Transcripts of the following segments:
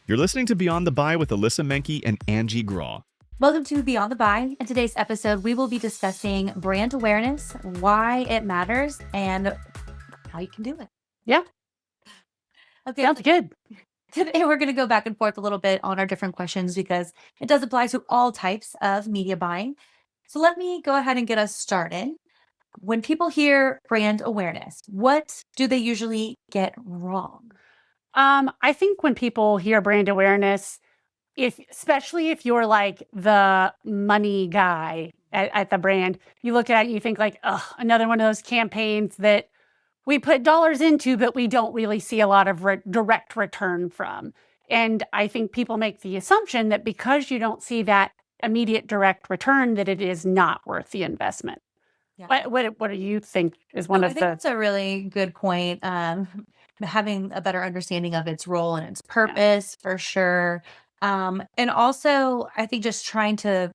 You're listening to Beyond the Buy with Alissa, Menke, and Angie Grau. Welcome to Beyond the Buy. In today's episode, we will be discussing brand awareness, why it matters, and how you can do it. Yeah. Okay. Sounds good. Today, we're going to go back and forth a little bit on our different questions because it does apply to all types of media buying. So let me go ahead and get us started. When people hear brand awareness, what do they usually get wrong? I think when people hear brand awareness, especially if you're like the money guy at the brand, you look at it and you think like, oh, another one of those campaigns that we put dollars into, but we don't really see a lot of direct return from. And I think people make the assumption that because you don't see that immediate direct return, that it is not worth the investment. Yeah. What do you think is one of I think that's a really good point. Having a better understanding of its role and its purpose for sure. And also, I think just trying to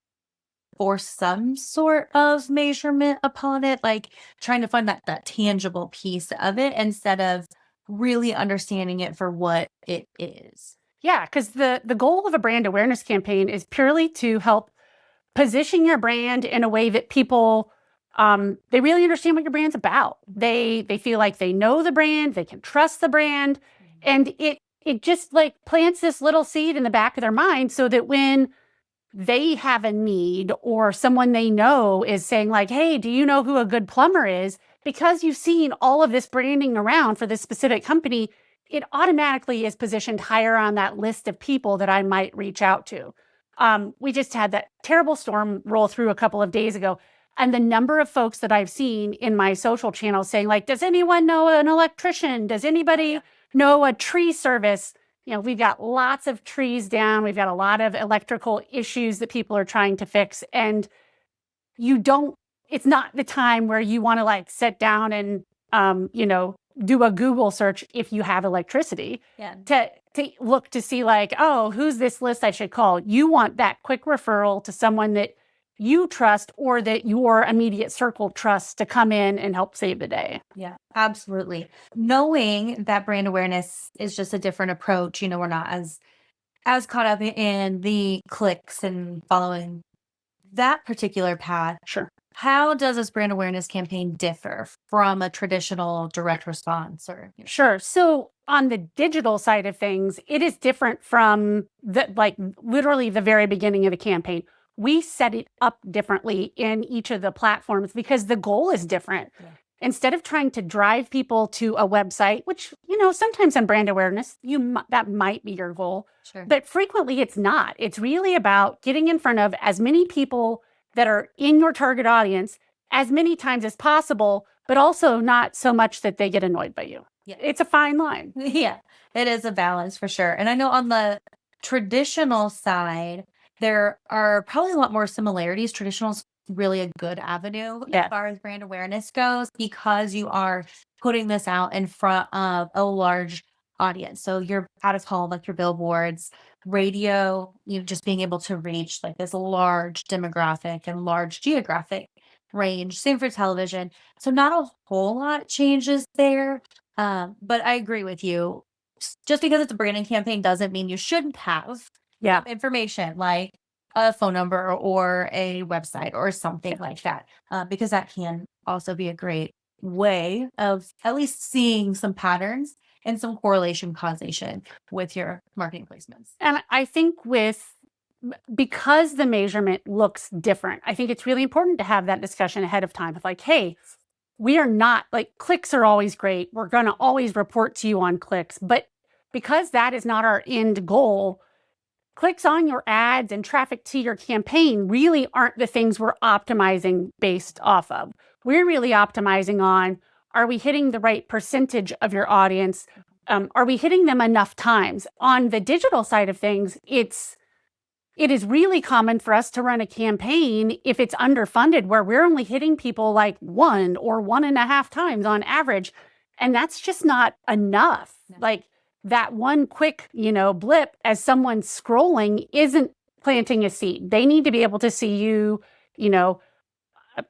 force some sort of measurement upon it, like trying to find that tangible piece of it instead of really understanding it for what it is. Yeah, because the goal of a brand awareness campaign is purely to help position your brand in a way that people they really understand what your brand's about. They feel like they know the brand, they can trust the brand, and it just like plants this little seed in the back of their mind so that when they have a need or someone they know is saying like, hey, do you know who a good plumber is? Because you've seen all of this branding around for this specific company, it automatically is positioned higher on that list of people that I might reach out to. We just had that terrible storm roll through a couple of days ago. And the number of folks that I've seen in my social channels saying like, does anyone know an electrician? Does anybody know a tree service? You know, we've got lots of trees down. We've got a lot of electrical issues that people are trying to fix. And it's not the time where you want to like sit down and, do a Google search if you have electricity to look to see like, oh, who's this list I should call? You want that quick referral to someone that you trust or that your immediate circle trusts to come in and help save the day. Yeah, absolutely. Knowing that brand awareness is just a different approach, we're not as caught up in the clicks and following that particular path. Sure. How does this brand awareness campaign differ from a traditional direct response Sure. So on the digital side of things, it is different from literally the very beginning of the campaign. We set it up differently in each of the platforms because the goal is different. Yeah. Instead of trying to drive people to a website, which, sometimes on brand awareness, that might be your goal, sure, but frequently it's not. It's really about getting in front of as many people that are in your target audience as many times as possible, but also not so much that they get annoyed by you. Yeah. It's a fine line. Yeah, it is a balance for sure. And I know on the traditional side, there are probably a lot more similarities. Traditional is really a good avenue as far as brand awareness goes because you are putting this out in front of a large audience. So you're out of home, like your billboards, radio, just being able to reach like this large demographic and large geographic range. Same for television. So not a whole lot changes there. But I agree with you. Just because it's a branding campaign doesn't mean you shouldn't have information like a phone number or a website or something like that, because that can also be a great way of at least seeing some patterns and some correlation causation with your marketing placements. And I think because the measurement looks different, I think it's really important to have that discussion ahead of time of like, hey, we are not like clicks are always great. We're going to always report to you on clicks, but because that is not our end goal, clicks on your ads and traffic to your campaign really aren't the things we're optimizing based off of. We're really optimizing on, are we hitting the right percentage of your audience? Are we hitting them enough times? On the digital side of things, it is really common for us to run a campaign if it's underfunded where we're only hitting people like 1 or 1.5 times on average. And that's just not enough. No. Like that one quick, blip as someone's scrolling isn't planting a seed. They need to be able to see you,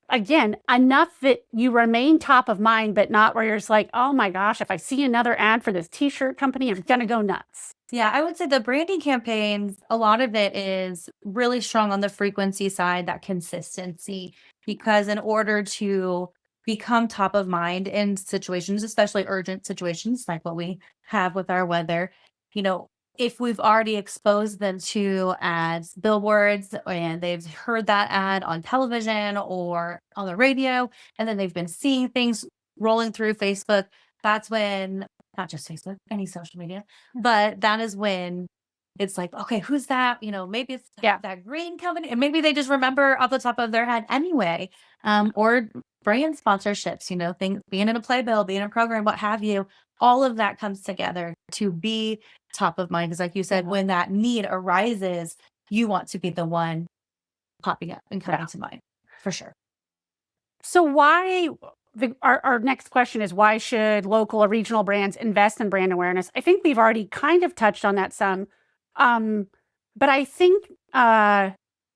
again, enough that you remain top of mind, but not where you're just like, oh my gosh, if I see another ad for this t-shirt company, I'm going to go nuts. Yeah, I would say the branding campaigns, a lot of it is really strong on the frequency side, that consistency, because in order to become top of mind in situations, especially urgent situations like what we have with our weather, you know, if we've already exposed them to ads, billboards, and they've heard that ad on television or on the radio, and then they've been seeing things rolling through Facebook, that's when, not just Facebook, any social media, but that is when it's like, "Okay, who's that?" Maybe it's Yeah. that green company, and maybe they just remember off the top of their head anyway. Or brand sponsorships, being in a playbill, being in a program, what have you. All of that comes together to be top of mind, because like you said, Yeah. when that need arises, you want to be the one popping up and coming Yeah. to mind, for sure. So why our next question is, why should local or regional brands invest in brand awareness? I think we've already kind of touched on that some. But I think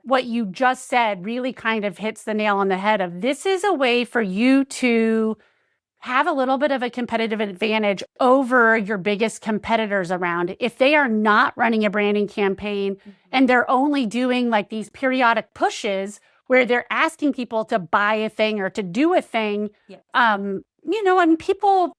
what you just said really kind of hits the nail on the head of, this is a way for you to have a little bit of a competitive advantage over your biggest competitors around. If they are not running a branding campaign and they're only doing like these periodic pushes where they're asking people to buy a thing or to do a thing, Yes. and people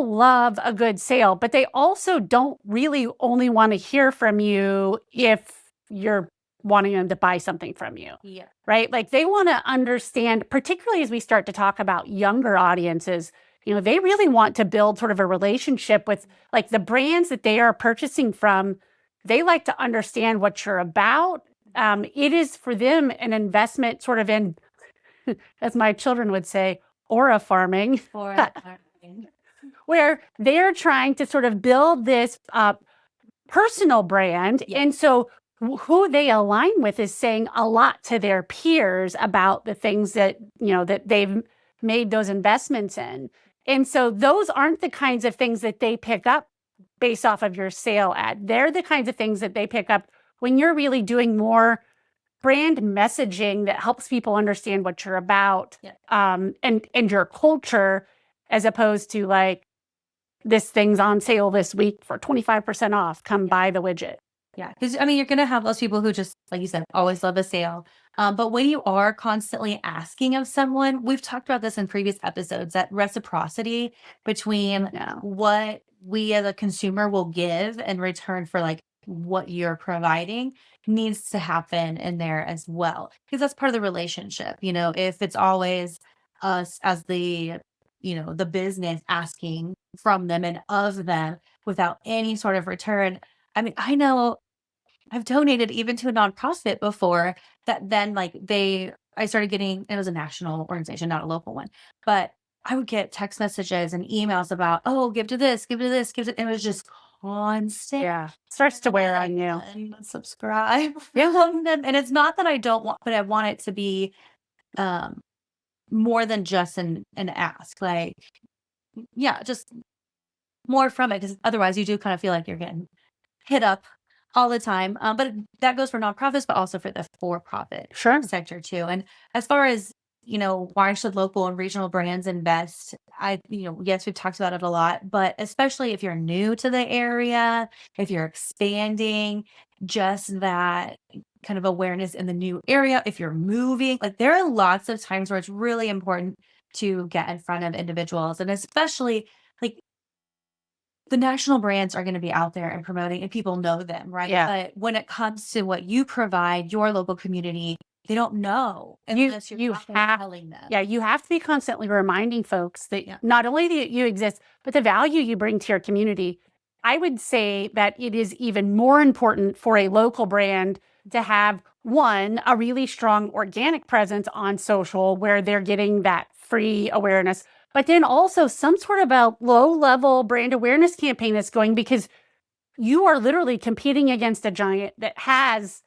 love a good sale, but they also don't really only want to hear from you if you're wanting them to buy something from you. Yeah. Right? Like, they want to understand, particularly as we start to talk about younger audiences, they really want to build sort of a relationship with like the brands that they are purchasing from. They like to understand what you're about. It is for them an investment sort of in, as my children would say, aura farming. For Where they're trying to sort of build this personal brand. Yeah. And so who they align with is saying a lot to their peers about the things that, that they've made those investments in. And so those aren't the kinds of things that they pick up based off of your sale ad. They're the kinds of things that they pick up when you're really doing more brand messaging that helps people understand what you're about, Yeah. and your culture, as opposed to like, this thing's on sale this week for 25% off. Come buy the widget. Yeah, because you're gonna have those people who just, like you said, always love a sale. But when you are constantly asking of someone, we've talked about this in previous episodes, that reciprocity between Yeah. what we as a consumer will give in return for like what you're providing needs to happen in there as well. Because that's part of the relationship. If it's always us as the business asking from them and of them without any sort of return. I know I've donated even to a nonprofit before, that then like I started getting, it was a national organization, not a local one, but I would get text messages and emails about, oh, give to this, give to this, give to, and it was just constant. Yeah. Starts to wear on you. And subscribe. Yeah. And it's not that I don't want, but I want it to be um more than just an ask. Like, yeah, just more from it, because otherwise you do kind of feel like you're getting hit up all the time. But that goes for nonprofits, but also for the for-profit Sure. sector too. And as far as, why should local and regional brands invest? Yes, we've talked about it a lot, but especially if you're new to the area, if you're expanding, just that kind of awareness in the new area, if you're moving, like there are lots of times where it's really important to get in front of individuals, and especially like the national brands are going to be out there and promoting, and people know them, right? Yeah. But when it comes to what you provide, your local community, they don't know unless you're you out there have- telling them. Yeah, you have to be constantly reminding folks that Yeah. not only that you exist, but the value you bring to your community. I would say that it is even more important for a local brand to have, one, a really strong organic presence on social where they're getting that free awareness, but then also some sort of a low-level brand awareness campaign that's going, because you are literally competing against a giant that has,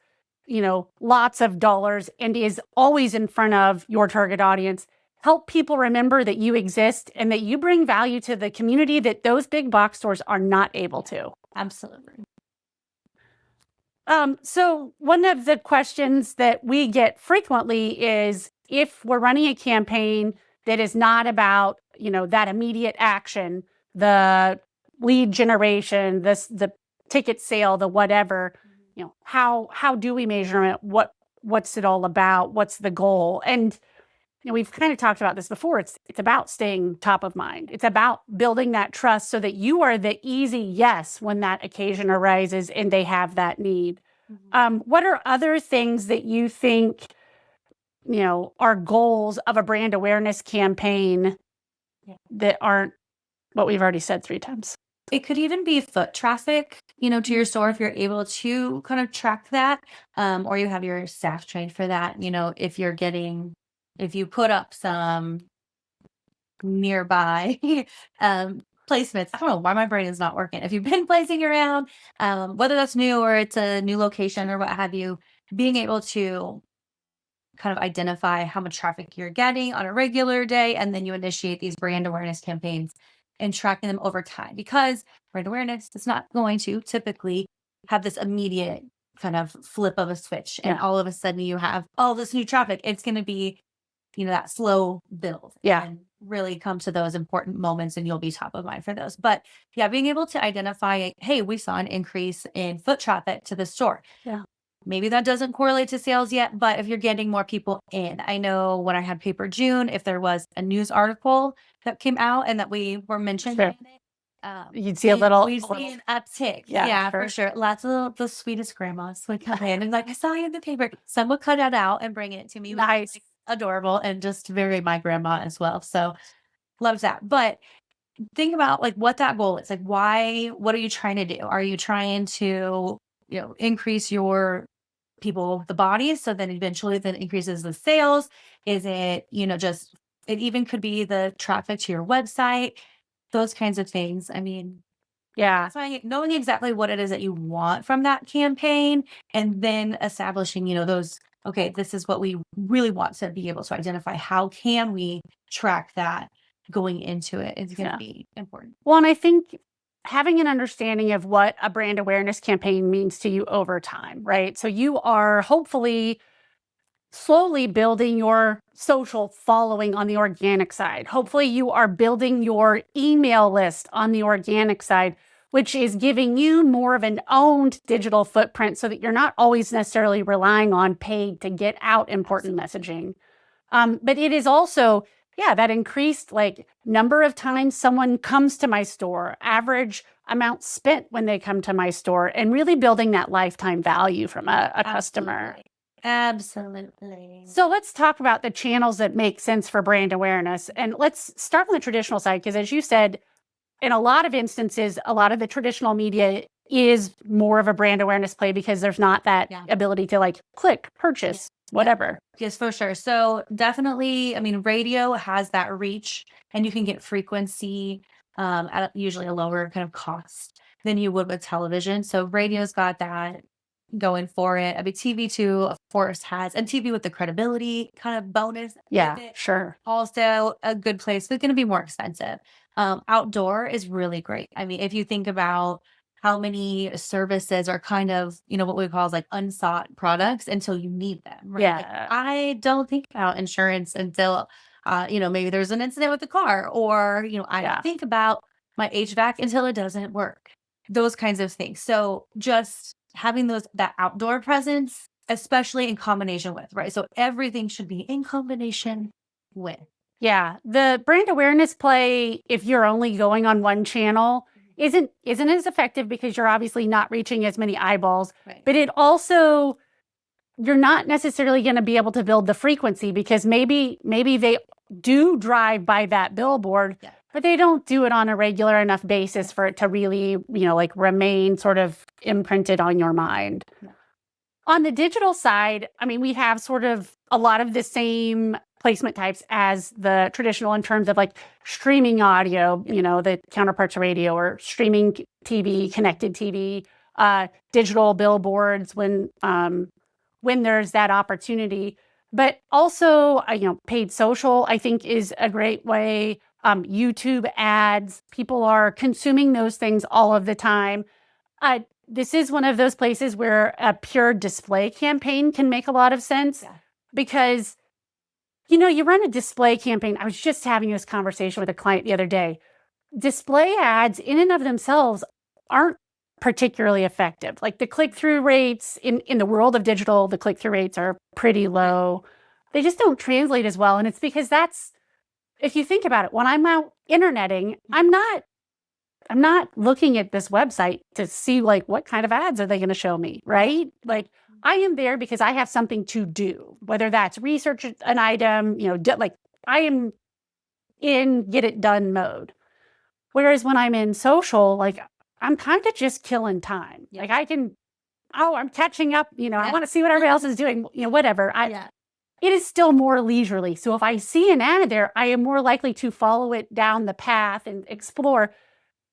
lots of dollars and is always in front of your target audience. Help people remember that you exist and that you bring value to the community that those big box stores are not able to. Absolutely. So one of the questions that we get frequently is, if we're running a campaign that is not about, that immediate action, the lead generation, the ticket sale, the whatever, how do we measure it? What's it all about? What's the goal? And we've kind of talked about this before. It's about staying top of mind. It's about building that trust so that you are the easy yes when that occasion arises and they have that need. What are other things that you think, are goals of a brand awareness campaign that aren't what we've already said 3 times? It could even be foot traffic, to your store if you're able to kind of track that, or you have your staff trained for that. If you put up some nearby placements. I don't know why my brain is not working. If you've been placing around, whether that's new or it's a new location or what have you, being able to kind of identify how much traffic you're getting on a regular day, and then you initiate these brand awareness campaigns and tracking them over time, because brand awareness is not going to typically have this immediate kind of flip of a switch and all of a sudden you have all this new traffic. It's going to be that slow build and really come to those important moments, and you'll be top of mind for those. But being able to identify, hey, we saw an increase in foot traffic to the store. Maybe that doesn't correlate to sales yet, but if you're getting more people in, I know when I had Paper June, if there was a news article that came out and that we were mentioning in it, you'd see we'd see an uptick. Yeah, for sure. Lots of the sweetest grandmas would come in and like, I saw you in the paper. Some would cut it out and bring it to me. Nice. Adorable, and just very my grandma as well. So loves that. But think about like what that goal is. Like, what are you trying to do? Are you trying to, increase your people, the bodies, so then eventually that increases the sales? Is it, just, it even could be the traffic to your website, those kinds of things. I mean, that's why knowing exactly what it is that you want from that campaign, and then establishing, those, okay, this is what we really want to be able to identify. How can we track that going into it is going to be important. Well, and I think having an understanding of what a brand awareness campaign means to you over time, right? So you are hopefully slowly building your social following on the organic side. Hopefully you are building your email list on the organic side, which is giving you more of an owned digital footprint so that you're not always necessarily relying on paid to get out important messaging. But it is also, that increased like number of times someone comes to my store, average amount spent when they come to my store, and really building that lifetime value from a customer. Absolutely. So let's talk about the channels that make sense for brand awareness. And let's start on the traditional side, because as you said, in a lot of instances, a lot of the traditional media is more of a brand awareness play because there's not that ability to like click, purchase, whatever. Yes, for sure. So definitely, I mean, radio has that reach, and you can get frequency at usually a lower kind of cost than you would with television. So radio's got that going for it. I mean, TV too, of course, has, and TV with the credibility kind of bonus. Sure. Also a good place, but it's going to be more expensive. Outdoor is really great. I mean, if you think about how many services are kind of, what we call like unsought products until you need them. Right? Yeah. Like, I don't think about insurance until, maybe there's an incident with the car, or, I don't think about my HVAC until it doesn't work. Those kinds of things. So just having that outdoor presence, especially in combination with, right? So everything should be in combination with. Yeah. The brand awareness play, if you're only going on one channel, isn't as effective because you're obviously not reaching as many eyeballs. Right. But it also, you're not necessarily going to be able to build the frequency, because maybe they do drive by that billboard, but they don't do it on a regular enough basis for it to really, like remain sort of imprinted on your mind. Yeah. On the digital side, I mean, we have sort of a lot of the same placement types as the traditional in terms of like streaming audio, the counterparts to radio, or streaming TV, connected TV, digital billboards when there's that opportunity. But also, paid social, I think, is a great way. YouTube ads, people are consuming those things all of the time. This is one of those places where a pure display campaign can make a lot of sense because, you run a display campaign. I was just having this conversation with a client the other day. display ads in and of themselves aren't particularly effective. Like the click-through rates in the world of digital, the click-through rates are pretty low. They just don't translate as well. And it's because if you think about it, when I'm out interneting, I'm not looking at this website to see like what kind of ads are they going to show me, right? Like I am there because I have something to do, whether that's research an item, like I am in get it done mode. Whereas when I'm in social, like I'm kind of just killing time. Like I'm catching up, I want to see what everybody else is doing, whatever. It is still more leisurely. So if I see an ad there, I am more likely to follow it down the path and explore.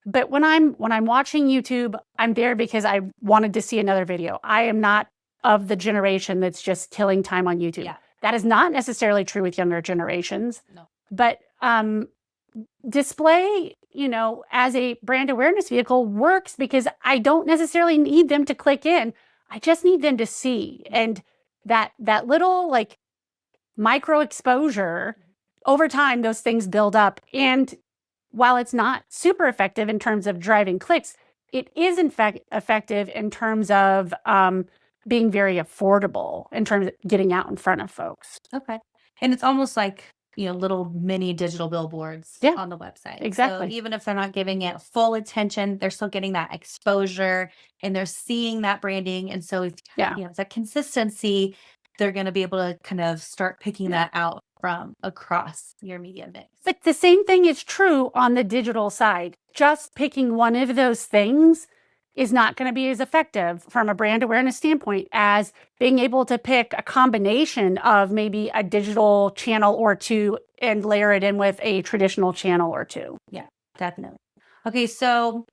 But when I'm watching YouTube, I'm there because I wanted to see another video. I am not of the generation that's just killing time on YouTube. Yeah. That is not necessarily true with younger generations. No. But display, as a brand awareness vehicle works because I don't necessarily need them to click in. I just need them to see. And that little like micro exposure, over time, those things build up. And while it's not super effective in terms of driving clicks, it is in fact effective in terms of being very affordable in terms of getting out in front of folks. Okay. And it's almost like, little mini digital billboards on the website. Exactly. So even if they're not giving it full attention, they're still getting that exposure and they're seeing that branding. And so, it's that consistency, they're going to be able to kind of start picking that out from across your media mix. But the same thing is true on the digital side. Just picking one of those things is not going to be as effective from a brand awareness standpoint as being able to pick a combination of maybe a digital channel or two and layer it in with a traditional channel or two. Yeah, definitely. Okay, so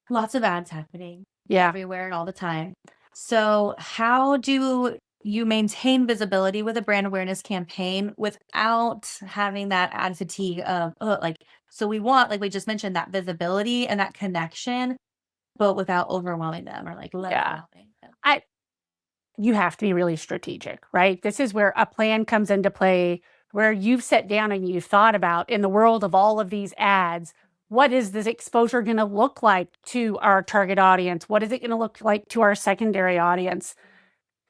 lots of ads happening everywhere and all the time. So how do you maintain visibility with a brand awareness campaign without having that ad fatigue of, so we want, like we just mentioned, that visibility and that connection, but without overwhelming them or overwhelming them. You have to be really strategic, right? This is where a plan comes into play, where you've sat down and you've thought about, in the world of all of these ads, what is this exposure going to look like to our target audience? What is it going to look like to our secondary audience?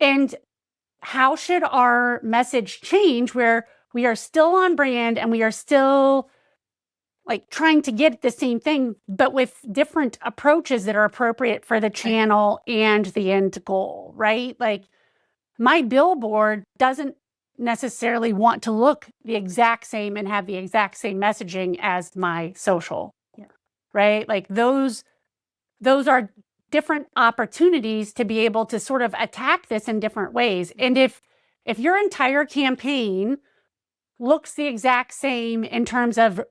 And how should our message change where we are still on brand and we are still like trying to get the same thing, but with different approaches that are appropriate for the channel and the end goal, right? Like my billboard doesn't necessarily want to look the exact same and have the exact same messaging as my social, right? Like those are different opportunities to be able to sort of attack this in different ways. And if your entire campaign looks the exact same in terms of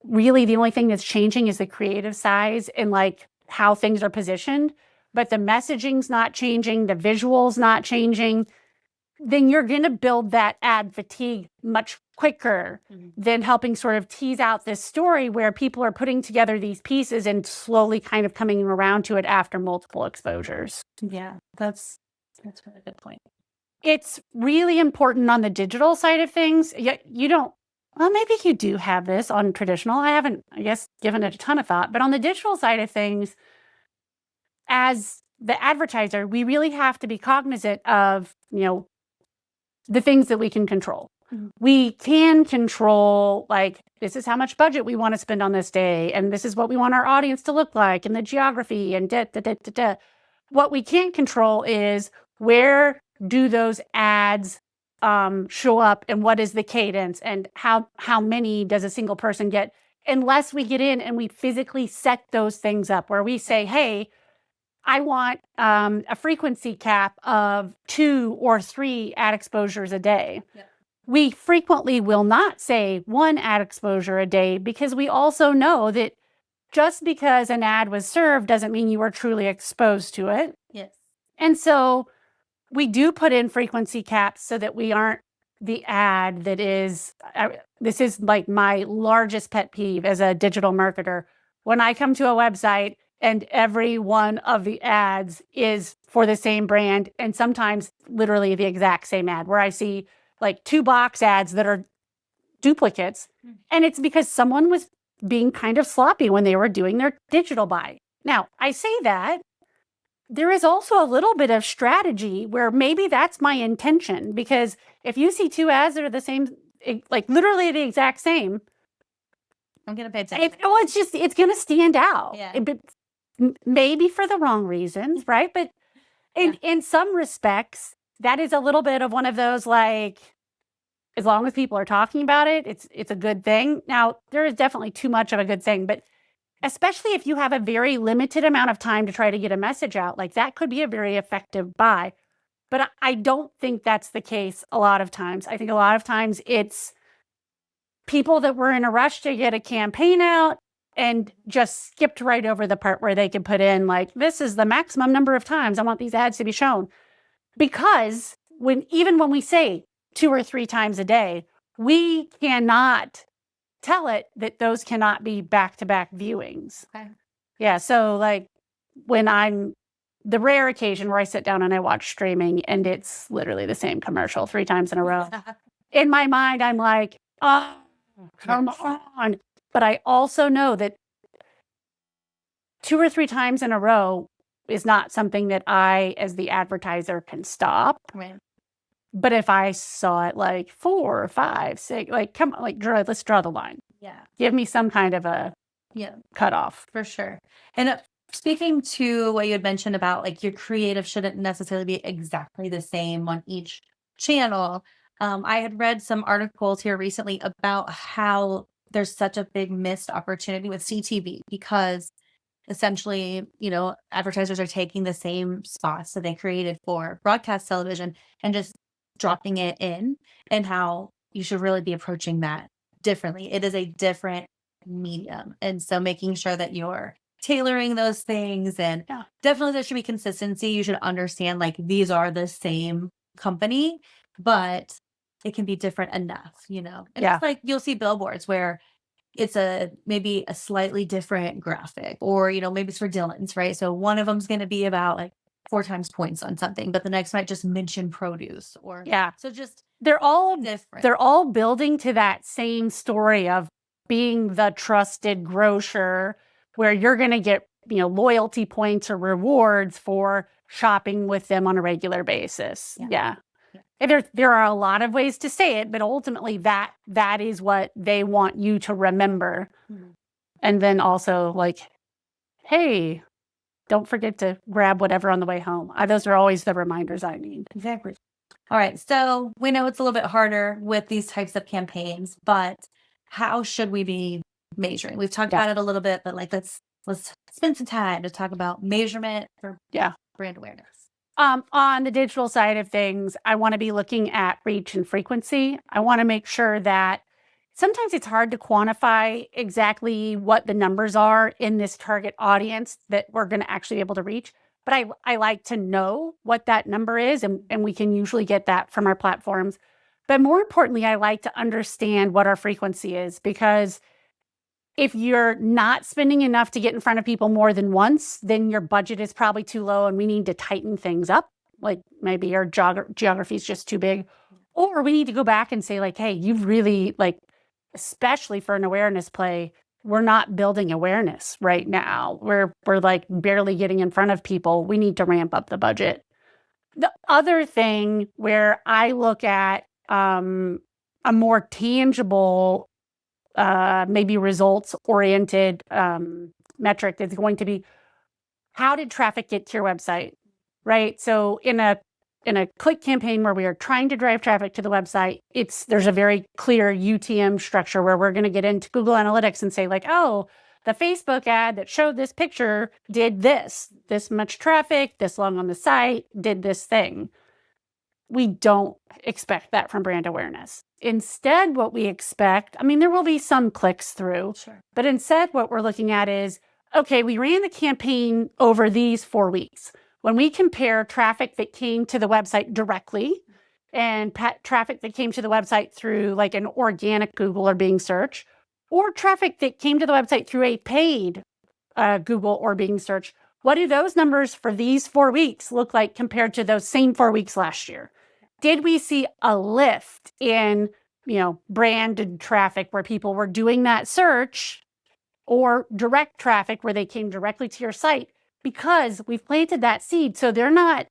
really the only thing that's changing is the creative size and like how things are positioned, but the messaging's not changing, the visual's not changing, then you're going to build that ad fatigue much quicker than helping sort of tease out this story where people are putting together these pieces and slowly kind of coming around to it after multiple exposures. Yeah, that's a really good point. It's really important on the digital side of things. Well, maybe you do have this on traditional. I haven't, I guess, given it a ton of thought. But on the digital side of things, as the advertiser, we really have to be cognizant of, the things that we can control. We can control, like, this is how much budget we want to spend on this day, and this is what we want our audience to look like, and the geography, and da. What we can't control is where do those ads show up, and what is the cadence, and how many does a single person get, unless we get in and we physically set those things up where we say, hey, I want a frequency cap of 2 or 3 ad exposures a day. Yep. We frequently will not say 1 ad exposure a day because we also know that just because an ad was served doesn't mean you are truly exposed to it. Yes. And so we do put in frequency caps so that we aren't the ad that is, this is like my largest pet peeve as a digital marketer. When I come to a website and every one of the ads is for the same brand, and sometimes literally the exact same ad, where I see like 2 box ads that are duplicates. And it's because someone was being kind of sloppy when they were doing their digital buy. Now, I say that there is also a little bit of strategy where maybe that's my intention, because if you see two ads that are the same, like literally the exact same, I'm going to pay attention. It's going to stand out. Yeah. Maybe for the wrong reasons, right? But in some respects, that is a little bit of one of those, like, as long as people are talking about it, it's a good thing. Now, there is definitely too much of a good thing, but especially if you have a very limited amount of time to try to get a message out, like that could be a very effective buy. But I don't think that's the case a lot of times. I think a lot of times it's people that were in a rush to get a campaign out and just skipped right over the part where they could put in, like, this is the maximum number of times I want these ads to be shown. Because even when we say 2 or 3 times a day, we cannot tell it that those cannot be back-to-back viewings. Okay. Yeah, so like when I'm the rare occasion where I sit down and I watch streaming and it's literally the same commercial 3 times in a row. In my mind, I'm like, oh, come on. But I also know that 2 or 3 times in a row is not something that I, as the advertiser, can stop. Right. But if I saw it like 4 or 5, 6, like, come on, like, let's draw the line. Yeah. Give me some kind of a cutoff. For sure. And speaking to what you had mentioned about, like, your creative shouldn't necessarily be exactly the same on each channel. I had read some articles here recently about how there's such a big missed opportunity with CTV, because essentially, advertisers are taking the same spots that they created for broadcast television and just dropping it in, and how you should really be approaching that differently. It is a different medium. And so making sure that you're tailoring those things, and definitely there should be consistency. You should understand, like, these are the same company, but it can be different enough, And it's like you'll see billboards where it's maybe a slightly different graphic, or, maybe it's for Dylan's, right? So one of them's going to be about like 4 times points on something, but the next might just mention produce, or so just they're all different. They're all building to that same story of being the trusted grocer, where you're going to get, loyalty points or rewards for shopping with them on a regular basis. Yeah. And there are a lot of ways to say it, but ultimately that is what they want you to remember. Mhm. And then also, like, hey, don't forget to grab whatever on the way home. Those are always the reminders I need. Exactly. All right. So we know it's a little bit harder with these types of campaigns, but how should we be measuring? We've talked about it a little bit, but like, let's spend some time to talk about measurement for brand awareness. On the digital side of things, I want to be looking at reach and frequency. I want to make sure that sometimes it's hard to quantify exactly what the numbers are in this target audience that we're going to actually be able to reach. But I like to know what that number is, and we can usually get that from our platforms. But more importantly, I like to understand what our frequency is, because if you're not spending enough to get in front of people more than once, then your budget is probably too low and we need to tighten things up. Like maybe our geography is just too big. Or we need to go back and say, like, hey, you've really, like, especially for an awareness play, we're not building awareness right now. We're like barely getting in front of people. We need to ramp up the budget. The other thing where I look at a more tangible, maybe results-oriented metric is going to be, how did traffic get to your website, right? So in a click campaign where we are trying to drive traffic to the website, there's a very clear UTM structure where we're going to get into Google Analytics and say, like, oh, the Facebook ad that showed this picture did this much traffic, this long on the site, did this thing. We don't expect that from brand awareness. Instead, what we expect, there will be some clicks through, but instead what we're looking at is, okay, we ran the campaign over these 4 weeks. When we compare traffic that came to the website directly and traffic that came to the website through like an organic Google or Bing search, or traffic that came to the website through a paid Google or Bing search, what do those numbers for these 4 weeks look like compared to those same 4 weeks last year? Did we see a lift in, branded traffic where people were doing that search or direct traffic where they came directly to your site, because we've planted that seed. So they're not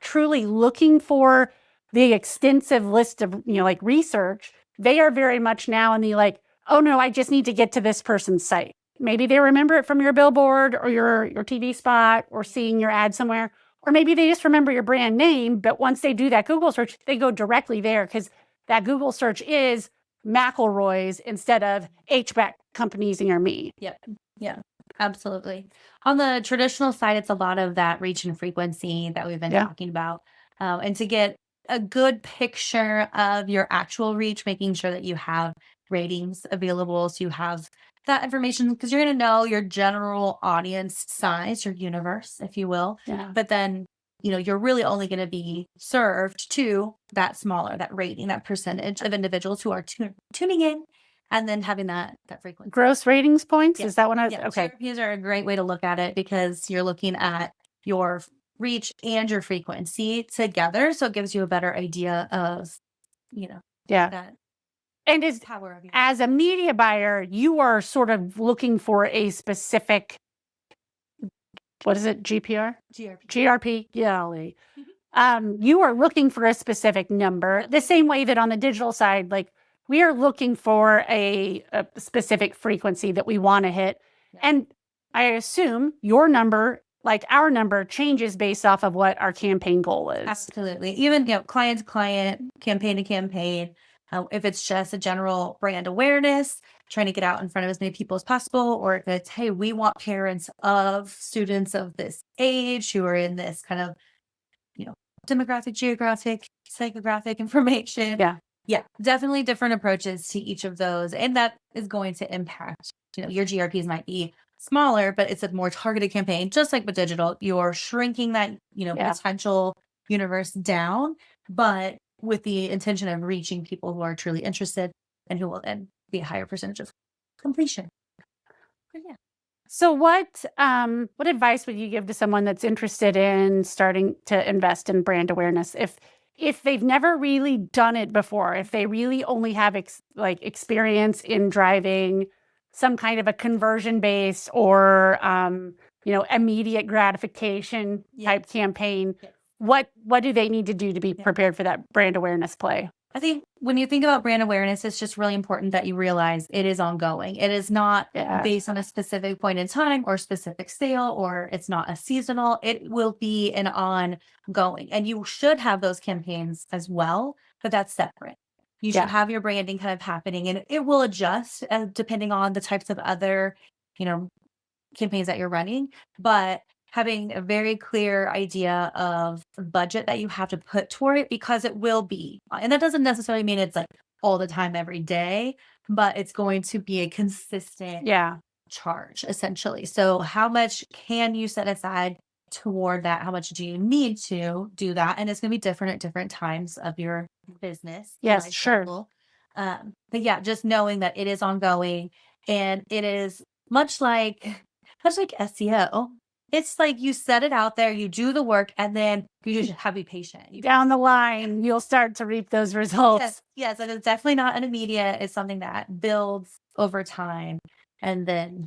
truly looking for the extensive list of, like research. They are very much now in the like, oh no, I just need to get to this person's site. Maybe they remember it from your billboard or your TV spot or seeing your ad somewhere, or maybe they just remember your brand name. But once they do that Google search, they go directly there because that Google search is McElroy's instead of HVAC companies near me. Yep. Yeah, absolutely. On the traditional side, it's a lot of that reach and frequency that we've been talking about. And to get a good picture of your actual reach, making sure that you have ratings available. So you have that information because you're going to know your general audience size, your universe, if you will. Yeah. But then, you're really only going to be served to that smaller, that rating, that percentage of individuals who are tuning in and then having that frequency. Gross ratings points? Is that one? Okay. GRPs are a great way to look at it because you're looking at your reach and your frequency together. So it gives you a better idea of, that and is power of your as a media buyer, you are sort of looking for a specific, what is it? GPR? GRP. Golly. You are looking for a specific number, the same way that on the digital side, like we are looking for a specific frequency that we want to hit. Yeah. And I assume your number, like our number, changes based off of what our campaign goal is. Absolutely. Even, client to client, campaign to campaign. If it's just a general brand awareness, trying to get out in front of as many people as possible, or if it's, hey, we want parents of students of this age who are in this kind of, demographic, geographic, psychographic information. Yeah, definitely different approaches to each of those. And that is going to impact, your GRPs might be smaller, but it's a more targeted campaign. Just like with digital, you're shrinking that, potential universe down, but with the intention of reaching people who are truly interested and who will then be a higher percentage of completion. But yeah. So what advice would you give to someone that's interested in starting to invest in brand awareness? If they've never really done it before, if they really only have experience in driving some kind of a conversion base or immediate gratification type campaign, what do they need to do to be prepared for that brand awareness play? I think when you think about brand awareness, it's just really important that you realize it is ongoing. It is not based on a specific point in time or specific sale, or it's not a seasonal. It will be an ongoing. And you should have those campaigns as well, but that's separate. You should have your branding kind of happening, and it will adjust depending on the types of other, campaigns that you're running. But having a very clear idea of the budget that you have to put toward it, because it will be, and that doesn't necessarily mean it's like all the time every day, but it's going to be a consistent charge essentially. So how much can you set aside toward that? How much do you need to do that? And it's going to be different at different times of your business. Yes, sure. But yeah, just knowing that it is ongoing, and it is much like SEO. It's like you set it out there, you do the work, and then you just have to be patient. Down the line, you'll start to reap those results. Yes, and it's definitely not an immediate. It's something that builds over time, and then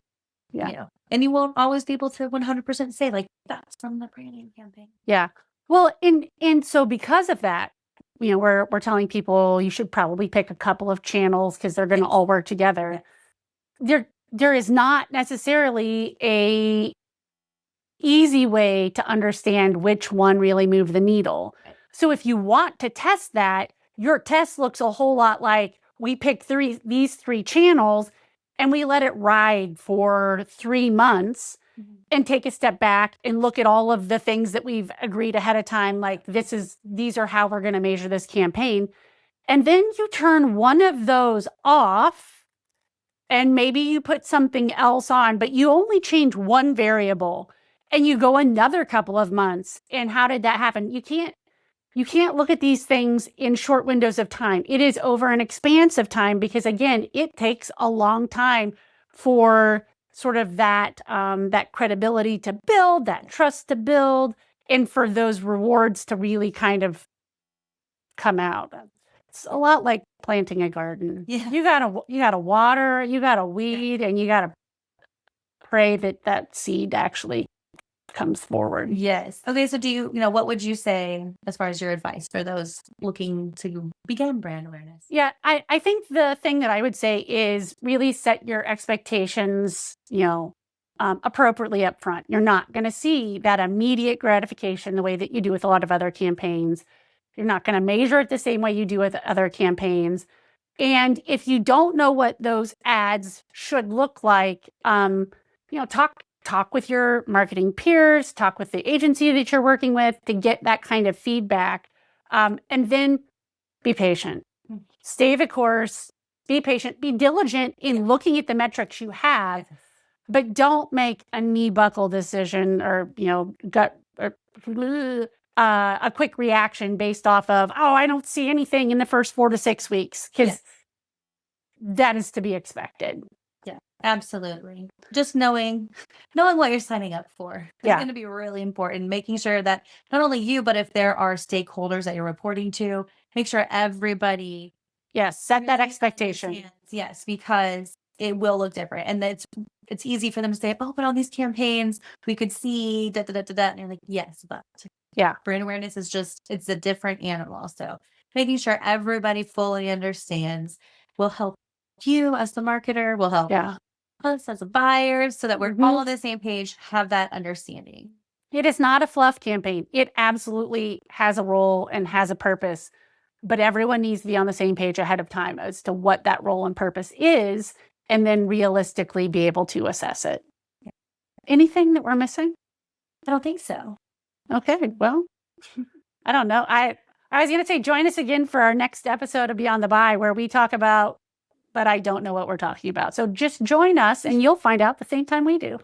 and you won't always be able to 100% say like that's from the branding campaign. Yeah. Well, and so because of that, we're telling people you should probably pick a couple of channels because they're going to all work together. There is not necessarily a easy way to understand which one really moved the needle. So if you want to test that, your test looks a whole lot like we picked these three channels and we let it ride for 3 months and take a step back and look at all of the things that we've agreed ahead of time. Like these are how we're going to measure this campaign. And then you turn one of those off and maybe you put something else on, but you only change one variable. And you go another couple of months. And how did that happen? You can't look at these things in short windows of time. It is over an expanse of time because, again, it takes a long time for sort of that credibility to build, that trust to build, and for those rewards to really kind of come out. It's a lot like planting a garden. Yeah. You gotta water, you gotta weed, and you gotta pray that that seed actually comes forward. Yes. Okay. So what would you say as far as your advice for those looking to begin brand awareness? Yeah, I think the thing that I would say is really set your expectations, appropriately up front. You're not going to see that immediate gratification the way that you do with a lot of other campaigns. You're not going to measure it the same way you do with other campaigns. And if you don't know what those ads should look like, talk with your marketing peers, talk with the agency that you're working with to get that kind of feedback. And then be patient. Stay the course, be patient, be diligent in looking at the metrics you have, but don't make a knee buckle decision or, a quick reaction based off of, oh, I don't see anything in the first 4 to 6 weeks, because that is to be expected. Yeah, absolutely. Just knowing what you're signing up for is going to be really important. Making sure that not only you, but if there are stakeholders that you're reporting to, make sure everybody set that expectation. Yes, because it will look different, and it's easy for them to say, "Oh, but on these campaigns, we could see da da da da da," and you're like, "Yes, but brand awareness is it's a different animal." So making sure everybody fully understands will help you as the marketer, will help us as buyers, so that we're all on the same page, have that understanding. It is not a fluff campaign. It absolutely has a role and has a purpose, but everyone needs to be on the same page ahead of time as to what that role and purpose is, and then realistically be able to assess it. Anything that we're missing? I don't think so. Okay, well, I don't know. I was going to say, join us again for our next episode of Beyond the Buy, where we talk about, but I don't know what we're talking about. So just join us and you'll find out the same time we do.